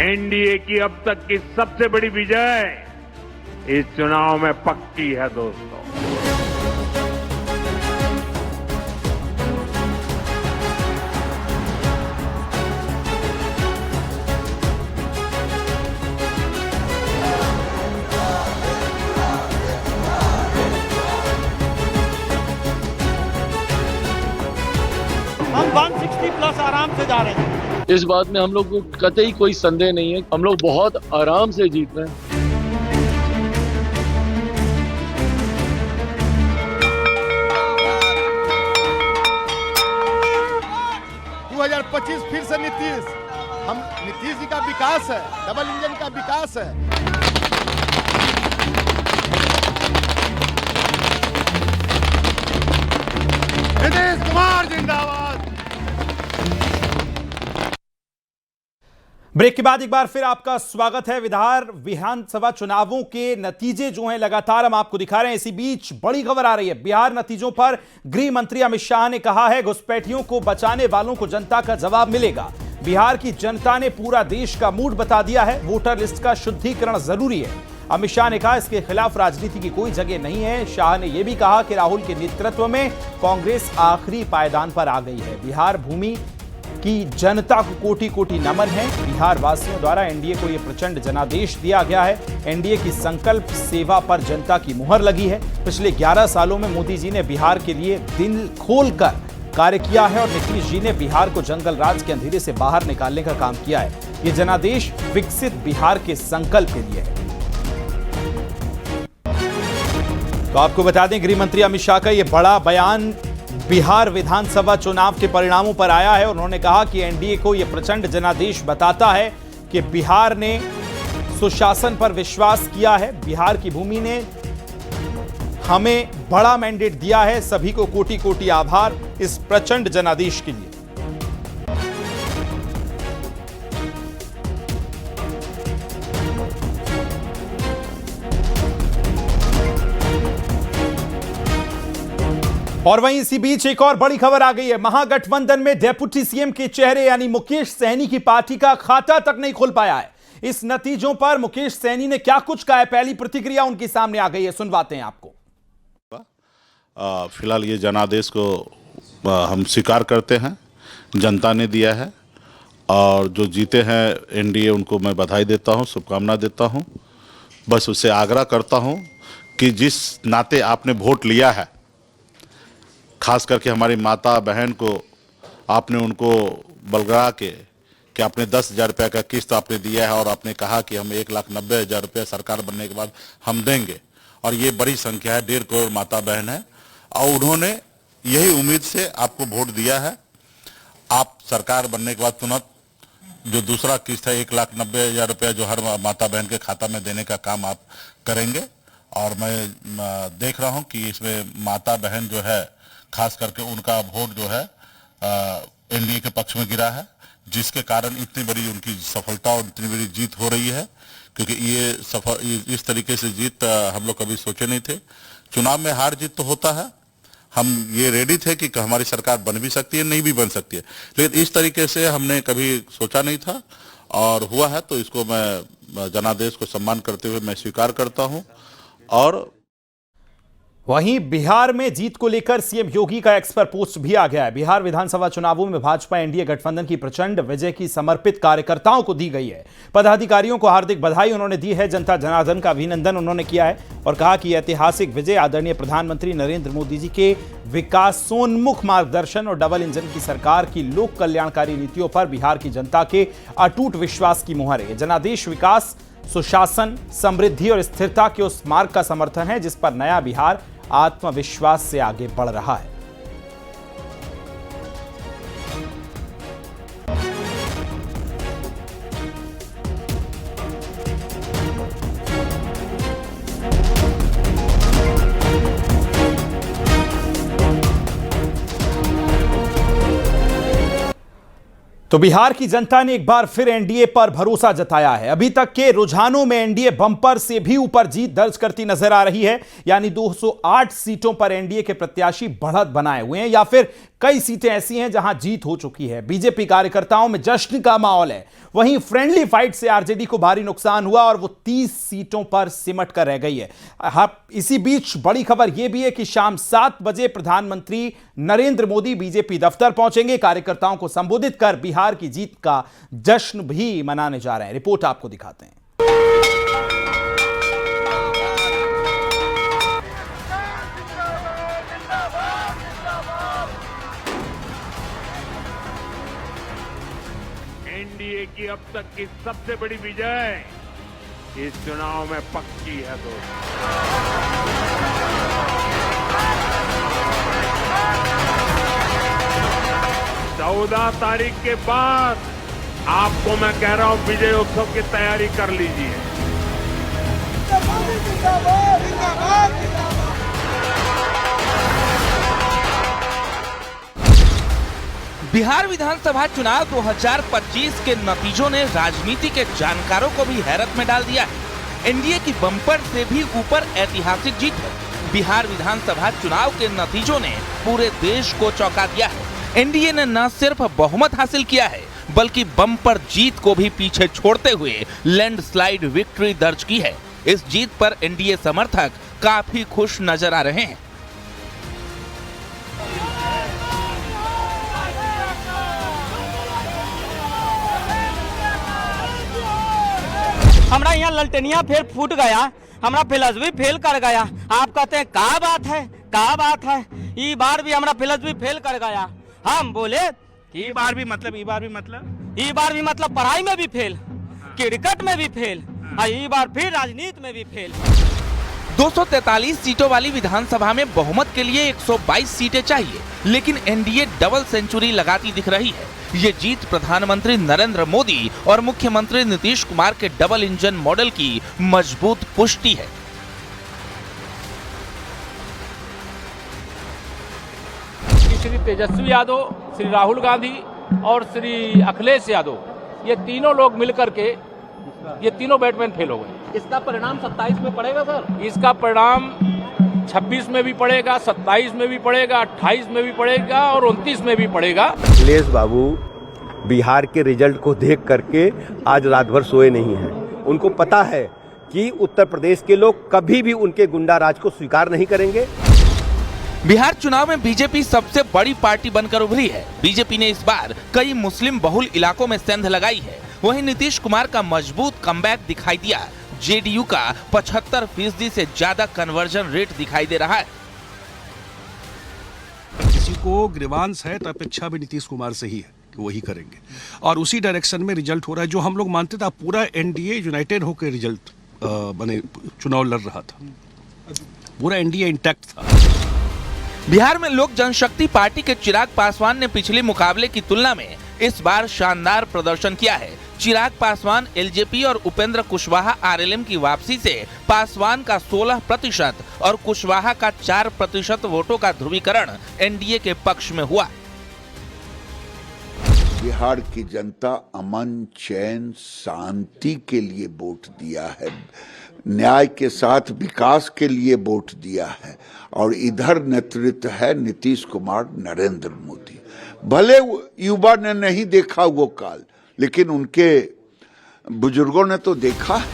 NDA की अब तक की सबसे बड़ी विजय इस चुनाव में पक्की है दोस्तों। हम 160 प्लस आराम से जा रहे हैं। इस बात में हम लोग को कतई कोई संदेह नहीं है। हम लोग बहुत आराम से जीत रहे हैं। 2025 फिर से नीतीश, हम नीतीश जी का विकास है, डबल इंजन का विकास है। नीतीश कुमार जिंदाबाद। ब्रेक के बाद एक बार फिर आपका स्वागत है। विधानसभा चुनावों के नतीजे जो हैं लगातार हम आपको दिखा रहे हैं। इसी बीच बड़ी खबर आ रही है। बिहार नतीजों पर गृह मंत्री अमित शाह ने कहा है, घुसपैठियों को बचाने वालों को जनता का जवाब मिलेगा। बिहार की जनता ने पूरा देश का मूड बता दिया है। वोटर लिस्ट का शुद्धिकरण जरूरी है। अमित शाह ने कहा, इसके खिलाफ राजनीति की कोई जगह नहीं है। शाह ने यह भी कहा कि राहुल के नेतृत्व में कांग्रेस आखिरी पायदान पर आ गई है। बिहार भूमि की जनता को कोटि कोटि नमन है। बिहार वासियों द्वारा एनडीए को यह प्रचंड जनादेश दिया गया है। एनडीए की संकल्प सेवा पर जनता की मुहर लगी है। पिछले 11 सालों में मोदी जी ने बिहार के लिए दिल खोलकर कार्य किया है और नीतीश जी ने बिहार को जंगल राज के अंधेरे से बाहर निकालने का काम किया है। यह जनादेश विकसित बिहार के संकल्प के लिए है। तो आपको बता दें, गृह मंत्री अमित शाह का यह बड़ा बयान बिहार विधानसभा चुनाव के परिणामों पर आया है। उन्होंने कहा कि एनडीए को यह प्रचंड जनादेश बताता है कि बिहार ने सुशासन पर विश्वास किया है। बिहार की भूमि ने हमें बड़ा मैंडेट दिया है। सभी को कोटि कोटि आभार इस प्रचंड जनादेश के लिए। और वहीं इसी बीच एक और बड़ी खबर आ गई है। महागठबंधन में डेप्यूटी सीएम के चेहरे यानी मुकेश सहनी की पार्टी का खाता तक नहीं खुल पाया है। इस नतीजों पर मुकेश सहनी ने क्या कुछ कहा है, पहली प्रतिक्रिया उनकी सामने आ गई है, सुनवाते हैं आपको। फिलहाल ये जनादेश को हम स्वीकार करते हैं, जनता ने दिया है और जो जीते हैं एनडीए उनको मैं बधाई देता हूं, शुभकामना देता हूं। बस उससे आग्रह करता हूं कि जिस नाते आपने वोट लिया है, खास करके हमारी माता बहन को आपने उनको बलगा के कि आपने 10,000 रुपये का किस्त आपने दिया है और आपने कहा कि हम 1,90,000 रुपये सरकार बनने के बाद हम देंगे। और ये बड़ी संख्या है, 1.5 करोड़ माता बहन है और उन्होंने यही उम्मीद से आपको वोट दिया है। आप सरकार बनने के बाद तुरंत जो दूसरा किस्त है 1,90,000 रुपये जो हर माता बहन के खाता में देने का काम आप करेंगे। और मैं देख रहा हूँ कि इसमें माता बहन जो है खास करके उनका वोट जो है एनडीए के पक्ष में गिरा है, जिसके कारण इतनी बड़ी उनकी सफलता और इतनी बड़ी जीत हो रही है। क्योंकि ये इस तरीके से जीत हम लोग कभी सोचे नहीं थे। चुनाव में हार जीत तो होता है, हम ये रेडी थे कि हमारी सरकार बन भी सकती है, नहीं भी बन सकती है, लेकिन इस तरीके से हमने कभी सोचा नहीं था और हुआ है। तो इसको मैं जनादेश को सम्मान करते हुए मैं स्वीकार करता हूँ। और वहीं बिहार में जीत को लेकर सीएम योगी का एक्स पर पोस्ट भी आ गया है। बिहार विधानसभा चुनावों में भाजपा एनडीए गठबंधन की प्रचंड विजय की समर्पित कार्यकर्ताओं को दी गई है। पदाधिकारियों को हार्दिक बधाई उन्होंने दी है। जनता जनार्दन का अभिनंदन उन्होंने किया है और कहा कि ऐतिहासिक विजय आदरणीय प्रधानमंत्री नरेंद्र मोदी जी के विकासोन्मुख मार्गदर्शन और डबल इंजन की सरकार की लोक कल्याणकारी नीतियों पर बिहार की जनता के अटूट विश्वास की मुहर है। जनादेश विकास, सुशासन, समृद्धि और स्थिरता के उस मार्ग का समर्थन है जिस पर नया बिहार आत्मविश्वास से आगे बढ़ रहा है। तो बिहार की जनता ने एक बार फिर एनडीए पर भरोसा जताया है। अभी तक के रुझानों में एनडीए बम्पर से भी ऊपर जीत दर्ज करती नजर आ रही है, यानी 208 सीटों पर एनडीए के प्रत्याशी बढ़त बनाए हुए हैं, या फिर कई सीटें ऐसी हैं जहां जीत हो चुकी है। बीजेपी कार्यकर्ताओं में जश्न का माहौल है। वहीं फ्रेंडली फाइट से आरजेडी को भारी नुकसान हुआ और वो 30 सीटों पर सिमट कर रह गई है। इसी बीच बड़ी खबर यह भी है कि शाम 7 बजे प्रधानमंत्री नरेंद्र मोदी बीजेपी दफ्तर पहुंचेंगे। कार्यकर्ताओं को संबोधित कर बिहार की जीत का जश्न भी मनाने जा रहे हैं। रिपोर्ट आपको दिखाते हैं। एनडीए की अब तक की सबसे बड़ी विजय इस चुनाव में पक्की है दोस्तों। 14 तारीख के बाद आपको मैं कह रहा हूं विजय उत्सव की तैयारी कर लीजिए। बिहार विधानसभा चुनाव 2025 के नतीजों ने राजनीति के जानकारों को भी हैरत में डाल दिया है। एनडीए की बम्पर से भी ऊपर ऐतिहासिक जीत है। बिहार विधानसभा चुनाव के नतीजों ने पूरे देश को चौंका दिया है। एनडीए ने न सिर्फ बहुमत हासिल किया है, बल्कि बम्पर जीत को भी पीछे छोड़ते हुए लैंडस्लाइड विक्ट्री दर्ज की है। इस जीत पर एनडीए समर्थक काफी खुश नजर आ रहे हैं। हमारा यहाँ ललटेनिया फेल फूट गया, हमारा फिलॉसफी फेल कर गया। आप कहते हैं क्या बात है, क्या बात है। ई बार भी हमारा फिलॉसफी फेल कर गया। हम बोले कि ई बार भी मतलब पढ़ाई में भी फेल, क्रिकेट में भी फेल, ई बार फिर राजनीति में भी फेल। 243 सीटों वाली विधानसभा में बहुमत के लिए 122 सीटें चाहिए, लेकिन एनडीए डबल सेंचुरी लगाती दिख रही है। ये जीत प्रधानमंत्री नरेंद्र मोदी और मुख्यमंत्री नीतीश कुमार के डबल इंजन मॉडल की मजबूत पुष्टि है। श्री तेजस्वी यादव, श्री राहुल गांधी और श्री अखिलेश यादव, ये तीनों लोग मिलकर के ये तीनों बैटमैन फेल हो गए। इसका परिणाम 27 में पड़ेगा सर? इसका परिणाम 26 में भी पड़ेगा, 27 में भी पड़ेगा, 28 में भी पड़ेगा और 29 में भी पड़ेगा। अखिलेश बाबू बिहार के रिजल्ट को देख करके आज रात भर सोए नहीं हैं। उनको पता है कि उत्तर प्रदेश के लोग कभी भी उनके गुंडा राज को स्वीकार नहीं करेंगे। बिहार चुनाव में बीजेपी सबसे बड़ी पार्टी बनकर उभरी है। बीजेपी ने इस बार कई मुस्लिम बहुल इलाकों में सेंध लगाई है। वहीं नीतीश कुमार का मजबूत कमबैक दिखाई दिया। जेडीयू का 75% से ज्यादा कन्वर्जन रेट दिखाई दे रहा है। किसी को ग्रीवांस है तो अपेक्षा भी नीतीश कुमार से ही है कि वही करेंगे, और उसी डायरेक्शन में रिजल्ट हो रहा है। जो हम लोग मानते थे, पूरा एनडीए यूनाइटेड होकर रिजल्ट बने चुनाव लड़ रहा था, पूरा एनडीए इंटैक्ट था। बिहार में लोक जनशक्ति पार्टी के चिराग पासवान ने पिछले मुकाबले की तुलना में इस बार शानदार प्रदर्शन किया है। चिराग पासवान एलजेपी और उपेंद्र कुशवाहा आरएलएम की वापसी से पासवान का 16% और कुशवाहा का 4% वोटों का ध्रुवीकरण एनडीए के पक्ष में हुआ। बिहार की जनता अमन, चैन, शांति के लिए वोट दिया है, न्याय के साथ विकास के लिए वोट दिया है, और इधर नेतृत्व है नीतीश कुमार, नरेंद्र मोदी। भले युवा ने नहीं देखा वो काल, लेकिन उनके बुजुर्गों ने तो देखा है।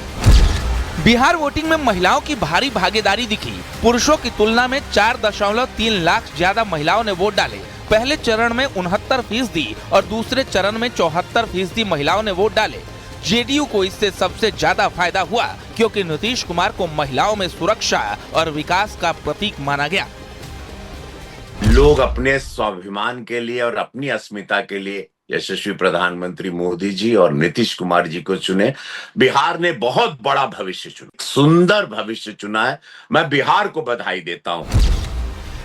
बिहार वोटिंग में महिलाओं की भारी भागीदारी दिखी। पुरुषों की तुलना में 4.3 लाख ज्यादा महिलाओं ने वोट डाले। पहले चरण में 69% और दूसरे चरण में 74% महिलाओं ने वोट डाले। जेडीयू को इससे सबसे ज्यादा फायदा हुआ, क्योंकि नीतीश कुमार को महिलाओं में सुरक्षा और विकास का प्रतीक माना गया। लोग अपने स्वाभिमान के लिए और अपनी अस्मिता के लिए यशस्वी प्रधानमंत्री मोदी जी और नीतीश कुमार जी को चुने। बिहार ने बहुत बड़ा भविष्य चुना, सुंदर भविष्य चुना है। मैं बिहार को बधाई देता हूं।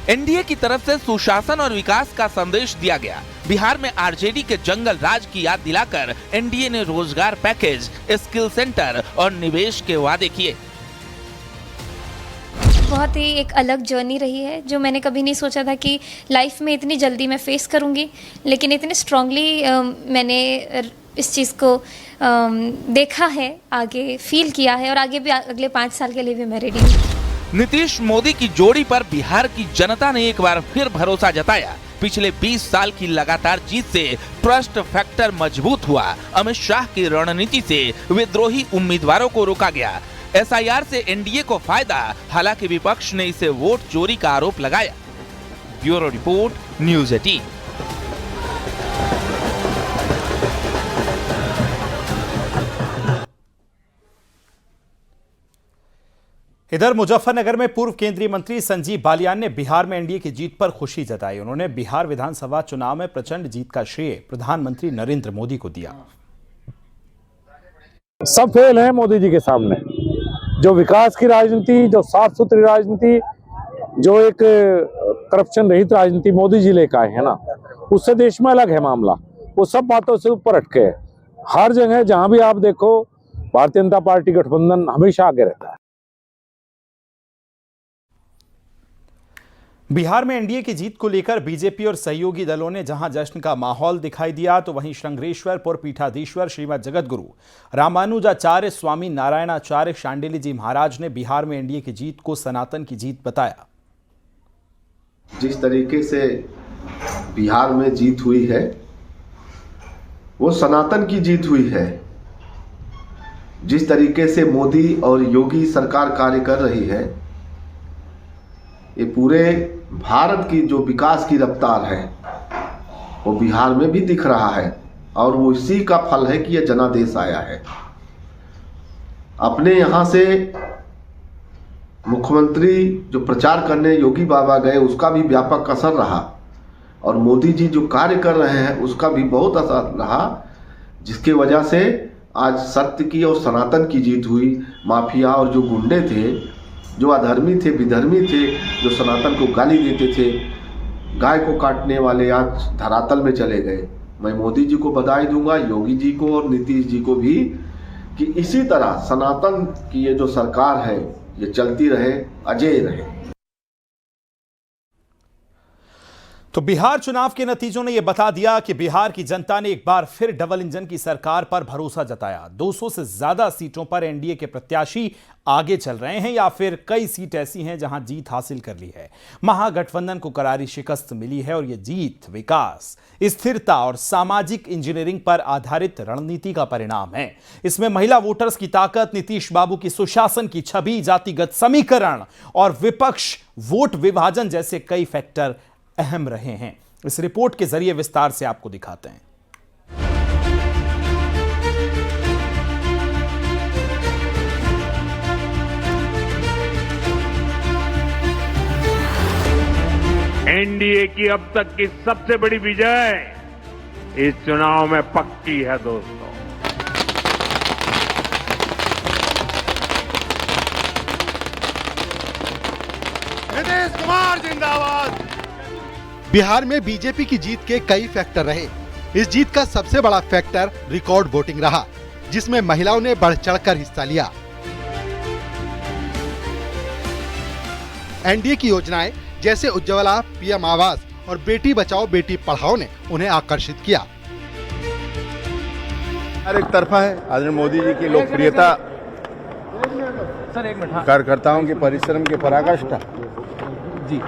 एनडीए की तरफ से सुशासन और विकास का संदेश दिया गया। बिहार में आरजेडी के जंगल राज की याद दिलाकर एनडीए ने रोजगार पैकेज, स्किल सेंटर और निवेश के वादे किए। बहुत ही एक अलग जर्नी रही है, जो मैंने कभी नहीं सोचा था कि लाइफ में इतनी जल्दी मैं फेस करूँगी, लेकिन इतने स्ट्रांगली मैंने इस चीज़ को देखा है, आगे फील किया है, और आगे भी अगले 5 साल के लिए भी मैं रेडी हूँ। नीतीश मोदी की जोड़ी पर बिहार की जनता ने एक बार फिर भरोसा जताया। पिछले 20 साल की लगातार जीत से ट्रस्ट फैक्टर मजबूत हुआ। अमित शाह की रणनीति से विद्रोही उम्मीदवारों को रोका गया। एसआईआर से एनडीए को फायदा, हालांकि विपक्ष ने इसे वोट चोरी का आरोप लगाया। Bureau report, news 18। इधर मुजफ्फरनगर में पूर्व केंद्रीय मंत्री संजीव बालियान ने बिहार में एनडीए की जीत पर खुशी जताई। उन्होंने बिहार विधानसभा चुनाव में प्रचंड जीत का श्रेय प्रधानमंत्री नरेंद्र मोदी को दिया। सब फेल है मोदी जी के सामने। जो विकास की राजनीति, जो साफ सुथरी राजनीति, जो एक करप्शन रहित राजनीति मोदी जी लेकर आए हैं ना, उससे देश में अलग है मामला। वो सब बातों से ऊपर हटके है। हर जगह जहां भी आप देखो, भारतीय जनता पार्टी गठबंधन हमेशा आगे रहता है। बिहार में एनडीए की जीत को लेकर बीजेपी और सहयोगी दलों ने जहां जश्न का माहौल दिखाई दिया, तो वहीं श्रृंगेश्वरपुर पीठाधीश्वर श्रीमद जगतगुरु रामानुजाचार्य स्वामी नारायणाचार्य शांडिल्य जी महाराज ने बिहार में एनडीए की जीत को सनातन की जीत बताया। जिस तरीके से बिहार में जीत हुई है, वो सनातन की जीत हुई है। जिस तरीके से मोदी और योगी सरकार कार्य कर रही है, ये पूरे भारत की जो विकास की रफ्तार है वो बिहार में भी दिख रहा है, और वो इसी का फल है कि ये जनादेश आया है। अपने यहाँ से मुख्यमंत्री जो प्रचार करने योगी बाबा गए, उसका भी व्यापक असर रहा, और मोदी जी जो कार्य कर रहे हैं उसका भी बहुत असर रहा, जिसके वजह से आज सत्य की और सनातन की जीत हुई। माफिया और जो गुंडे थे, जो अधर्मी थे, विधर्मी थे, जो सनातन को गाली देते थे, गाय को काटने वाले आज धरातल में चले गए। मैं मोदी जी को बधाई दूंगा, योगी जी को और नीतीश जी को भी, कि इसी तरह सनातन की ये जो सरकार है ये चलती रहे, अजेय रहे। तो बिहार चुनाव के नतीजों ने यह बता दिया कि बिहार की जनता ने एक बार फिर डबल इंजन की सरकार पर भरोसा जताया। 200 से ज्यादा सीटों पर एनडीए के प्रत्याशी आगे चल रहे हैं, या फिर कई सीट ऐसी हैं जहां जीत हासिल कर ली है। महागठबंधन को करारी शिकस्त मिली है, और यह जीत विकास, स्थिरता और सामाजिक इंजीनियरिंग पर आधारित रणनीति का परिणाम है। इसमें महिला वोटर्स की ताकत, नीतीश बाबू की सुशासन की छवि, जातिगत समीकरण और विपक्ष वोट विभाजन जैसे कई फैक्टर अहम रहे हैं। इस रिपोर्ट के जरिए विस्तार से आपको दिखाते हैं। एनडीए की अब तक की सबसे बड़ी विजय इस चुनाव में पक्की है दोस्तों। नीतीश कुमार जिंदाबाद। बिहार में बीजेपी की जीत के कई फैक्टर रहे। इस जीत का सबसे बड़ा फैक्टर रिकॉर्ड वोटिंग रहा, जिसमें महिलाओं ने बढ़ चढ़कर हिस्सा लिया। एनडीए की योजनाएं जैसे उज्ज्वला, पीएम आवास और बेटी बचाओ बेटी पढ़ाओ ने उन्हें आकर्षित किया। एक तरफा है आदरणीय मोदी जी की लोकप्रियता, कार्यकर्ताओं के परिश्रम के पराकाष्ठा जी,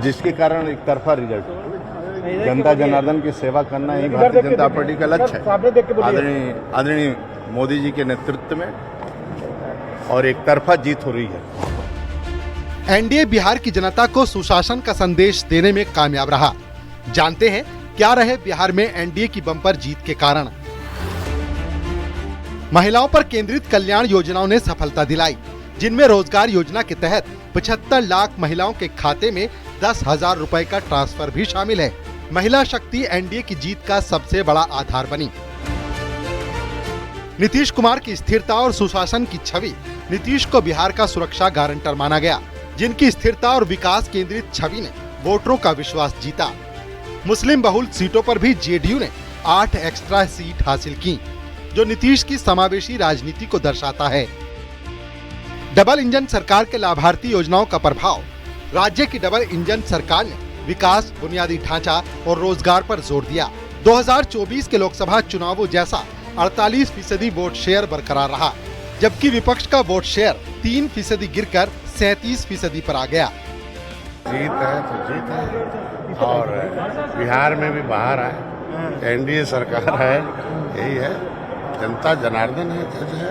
जिसके कारण एक तरफा रिजल्ट। जनता जनार्दन की सेवा करना ही भारतीय जनता पार्टी का लक्ष्य है। आदरणीय मोदी जी के नेतृत्व में और एक तरफा जीत हो रही है। एनडीए बिहार की जनता को सुशासन का संदेश देने में कामयाब रहा। जानते हैं क्या रहे बिहार में एनडीए की बम्पर जीत के कारण। महिलाओं पर केंद्रित कल्याण योजनाओं ने सफलता दिलाई, जिनमें रोजगार योजना के तहत 75 लाख महिलाओं के खाते में 10,000 रुपए का ट्रांसफर भी शामिल है। महिला शक्ति एनडीए की जीत का सबसे बड़ा आधार बनी। नीतीश कुमार की स्थिरता और सुशासन की छवि नीतीश को बिहार का सुरक्षा गारंटर माना गया, जिनकी स्थिरता और विकास केंद्रित छवि ने वोटरों का विश्वास जीता। मुस्लिम बहुल सीटों पर भी जेडीयू ने 8 एक्स्ट्रा सीट हासिल की, जो नीतीश की समावेशी राजनीति को दर्शाता है। डबल इंजन सरकार के लाभार्थी योजनाओं का प्रभाव। राज्य की डबल इंजन सरकार ने विकास, बुनियादी ढांचा और रोजगार पर जोर दिया। 2024 के लोकसभा चुनावों जैसा 48% वोट शेयर बरकरार रहा, जबकि विपक्ष का वोट शेयर 3% गिरकर 37% पर आ गया। जीत है तो जीत है, और बिहार में भी बाहर है, एनडीए सरकार है, यही है। जनता जनार्दन है, जज है,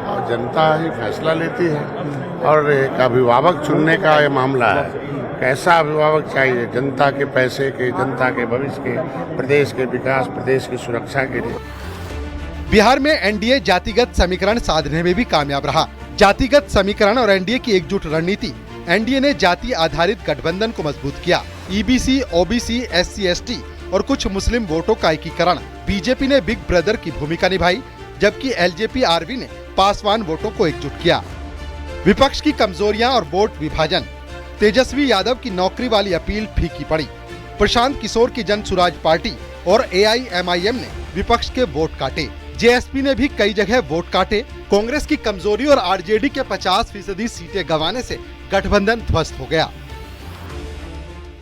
और जनता ही फैसला लेती है। और एक अभिभावक चुनने का ये मामला है, कैसा अभिभावक चाहिए जनता के पैसे के, जनता के भविष्य के, प्रदेश के विकास, प्रदेश की सुरक्षा के लिए। बिहार में एनडीए जातिगत समीकरण साधने में भी कामयाब रहा। जातिगत समीकरण और एनडीए की एकजुट रणनीति, एनडीए ने जाति आधारित गठबंधन को मजबूत किया। ईबीसी, ओबीसी, एससी, एसटी और कुछ मुस्लिम वोटों का एकीकरण। बीजेपी ने बिग ब्रदर की भूमिका निभाई, जबकि एलजेपी आरवी ने पासवान वोटों को एकजुट किया। विपक्ष की कमजोरियां और वोट विभाजन। तेजस्वी यादव की नौकरी वाली अपील फीकी पड़ी। प्रशांत किशोर की जन सुराज पार्टी और एआईएमआईएम ने विपक्ष के वोट काटे। जेएसपी ने भी कई जगह वोट काटे। कांग्रेस की कमजोरी और आरजेडी के 50% सीटें गंवाने से गठबंधन ध्वस्त हो गया।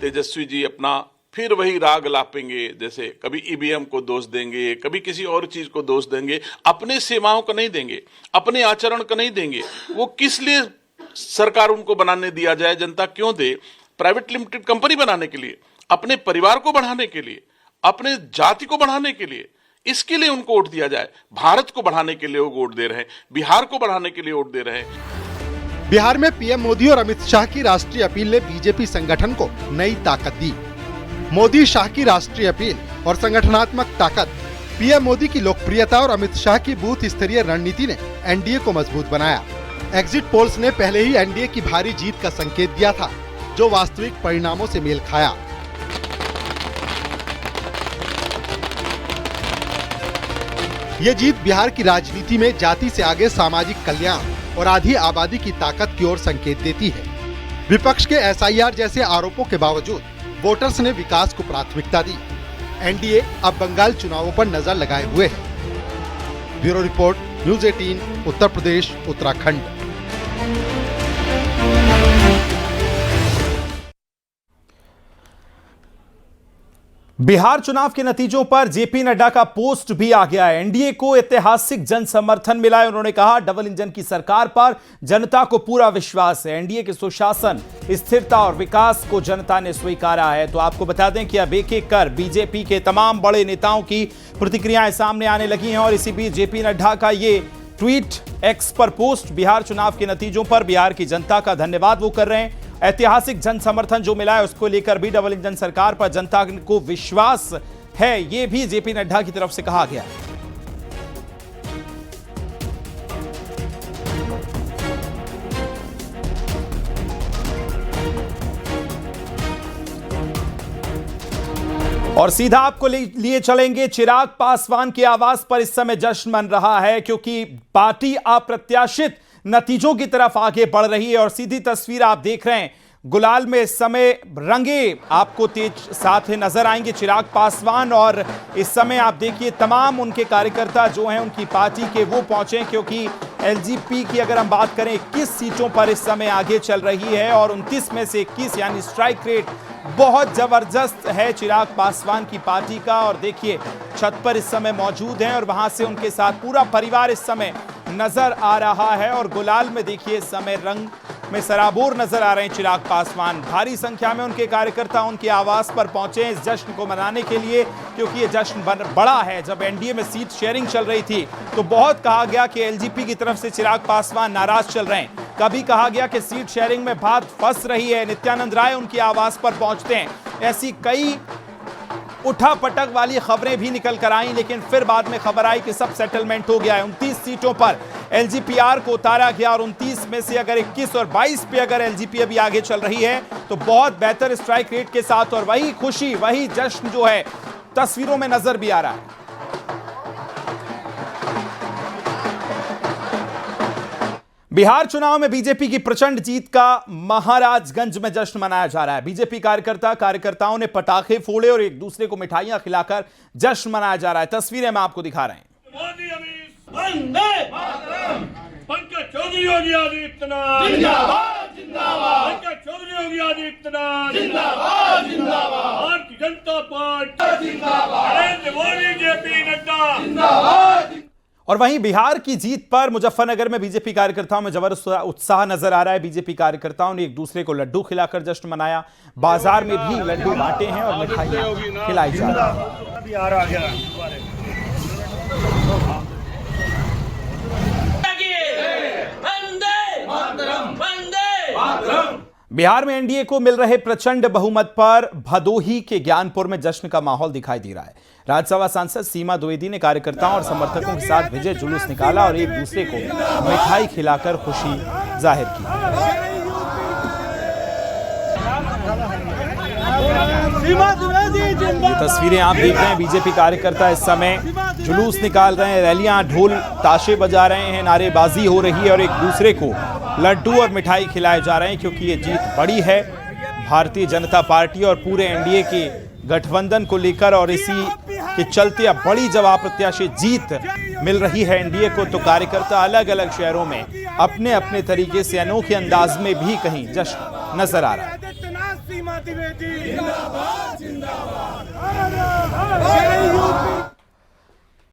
तेजस्वी जी अपना फिर वही राग लापेंगे, जैसे कभी ईवीएम को दोष देंगे, कभी किसी और चीज को दोष देंगे, अपने सेवाओं को नहीं देंगे, अपने आचरण को नहीं देंगे। वो किस लिए सरकार उनको बनाने दिया जाए, जनता क्यों दे? प्राइवेट लिमिटेड कंपनी बनाने के लिए, अपने परिवार को बढ़ाने के लिए, अपने जाति को बढ़ाने के लिए, इसके लिए उनको वोट दिया जाए। भारत को बढ़ाने के लिए वो वोट दे रहे हैं, बिहार को बढ़ाने के लिए वोट दे रहे हैं। बिहार में पीएम मोदी और अमित शाह की राष्ट्रीय अपील ने बीजेपी संगठन को नई ताकत दी। मोदी शाह की राष्ट्रीय अपील और संगठनात्मक ताकत, पीएम मोदी की लोकप्रियता और अमित शाह की बूथ स्तरीय रणनीति ने एनडीए को मजबूत बनाया। एग्जिट पोल्स ने पहले ही एनडीए की भारी जीत का संकेत दिया था, जो वास्तविक परिणामों से मेल खाया। ये जीत बिहार की राजनीति में जाति से आगे सामाजिक कल्याण और आधी आबादी की ताकत की ओर संकेत देती है। विपक्ष के एसआईआर जैसे आरोपों के बावजूद वोटर्स ने विकास को प्राथमिकता दी। एनडीए अब बंगाल चुनावों पर नजर लगाए हुए है। Bureau report, news 18, Uttar Pradesh, Uttarakhand. Bihar चुनाव के नतीजों पर जेपी नड्डा का पोस्ट भी आ गया है। एनडीए को ऐतिहासिक जन समर्थन मिला है। उन्होंने कहा, डबल इंजन की सरकार पर जनता को पूरा विश्वास है। एनडीए के सुशासन, स्थिरता और विकास को जनता ने स्वीकारा है। तो आपको बता दें कि अब एक एक कर बीजेपी के तमाम बड़े नेताओं की प्रतिक्रियाएं सामने आने लगी हैं। और इसी बीच जेपी नड्डा का ये ट्वीट, एक्स पर पोस्ट, बिहार चुनाव के नतीजों पर बिहार की जनता का धन्यवाद वो कर रहे हैं। ऐतिहासिक जन समर्थन जो मिला है उसको लेकर भी डबल इंजन सरकार पर जनता को विश्वास है, ये भी जेपी नड्डा की तरफ से कहा गया। और सीधा आपको लिए चलेंगे चिराग पासवान के आवास पर। इस समय जश्न मन रहा है क्योंकि पार्टी अप्रत्याशित नतीजों की तरफ आगे बढ़ रही है। और सीधी तस्वीर आप देख रहे हैं, गुलाल में इस समय रंगे आपको तेज साथ नजर आएंगे चिराग पासवान। और इस समय आप देखिए तमाम उनके कार्यकर्ता जो हैं उनकी पार्टी के, वो पहुंचे, क्योंकि एलजेपी की अगर हम बात करें 21 सीटों पर इस समय आगे चल रही है और 29 में से 21 यानी स्ट्राइक रेट बहुत जबरदस्त है चिराग पासवान की पार्टी का। और देखिए छत पर इस समय मौजूद हैं और वहां से उनके साथ पूरा परिवार इस समय नजर आ रहा है। और गुलाल में देखिए इस समय रंग में सराबोर नजर आ रहे हैं चिराग पासवान। भारी संख्या में उनके कार्यकर्ता उनके आवास पर पहुंचे इस जश्न को मनाने के लिए, क्योंकि ये जश्न बड़ा है। जब एनडीए में सीट शेयरिंग चल रही थी तो बहुत कहा गया कि एलजेपी की तरफ से चिराग पासवान नाराज चल रहे हैं। कभी कहा गया कि सीट शेयरिंग में बात फंस रही है, नित्यानंद राय उनके आवास पर पहुंचते हैं। ऐसी कई उठापटक वाली खबरें भी निकल कर आई, लेकिन फिर बाद में खबर आई कि सब सेटलमेंट हो गया है। 29 सीटों पर एलजीपीआर को उतारा गया और 29 में से अगर 21 और 22 पे अगर एलजीपी अभी आगे चल रही है तो बहुत बेहतर स्ट्राइक रेट के साथ। और वही खुशी, वही जश्न जो है तस्वीरों में नजर भी आ रहा है। बिहार चुनाव में बीजेपी की प्रचंड जीत का महाराजगंज में जश्न मनाया जा रहा है। बीजेपी कार्यकर्ताओं ने पटाखे फोड़े और एक दूसरे को मिठाइयां खिलाकर जश्न मनाया जा रहा है। तस्वीरें मैं आपको दिखा रहे हैं। पंकज चौधरी योगी आदित्यनाथ जिंदाबाद जिंदाबाद, पंकज चौधरी योगी आदित्यनाथ जिंदाबाद जिंदाबाद, भारतीय जनता पार्टी जिंदाबाद, नरेंद्र मोदी जेपी नड्डा जिंदाबाद। और वहीं बिहार की जीत पर मुजफ्फरनगर में बीजेपी कार्यकर्ताओं में जबरदस्त उत्साह नजर आ रहा है। बीजेपी कार्यकर्ताओं ने एक दूसरे को लड्डू खिलाकर जश्न मनाया। बाजार में भी लड्डू बांटे हैं और मिठाइयां खिलाई जा रही हैं। बिहार में एनडीए को मिल रहे प्रचंड बहुमत पर भदोही के ज्ञानपुर में जश्न का माहौल दिखाई दे रहा है। राज्यसभा सांसद सीमा द्विवेदी ने कार्यकर्ताओं और समर्थकों के साथ विजय जुलूस निकाला और एक दूसरे को मिठाई खिलाकर खुशी जाहिर की। ये तस्वीरें आप देख रहे हैं। बीजेपी कार्यकर्ता इस समय जुलूस निकाल रहे हैं, रैलियां, ढोल ताशे बजा रहे हैं, नारेबाजी हो रही है और एक दूसरे को लड्डू और मिठाई खिलाए जा रहे हैं, क्योंकि ये जीत बड़ी है भारतीय जनता पार्टी और पूरे एनडीए के गठबंधन को लेकर। और इसी के चलते अब बड़ी जवाब प्रत्याशी जीत मिल रही है एनडीए को। तो कार्यकर्ता अलग अलग शहरों में अपने अपने तरीके से अनोखे अंदाज में भी कहीं जश्न नजर आ रहा है।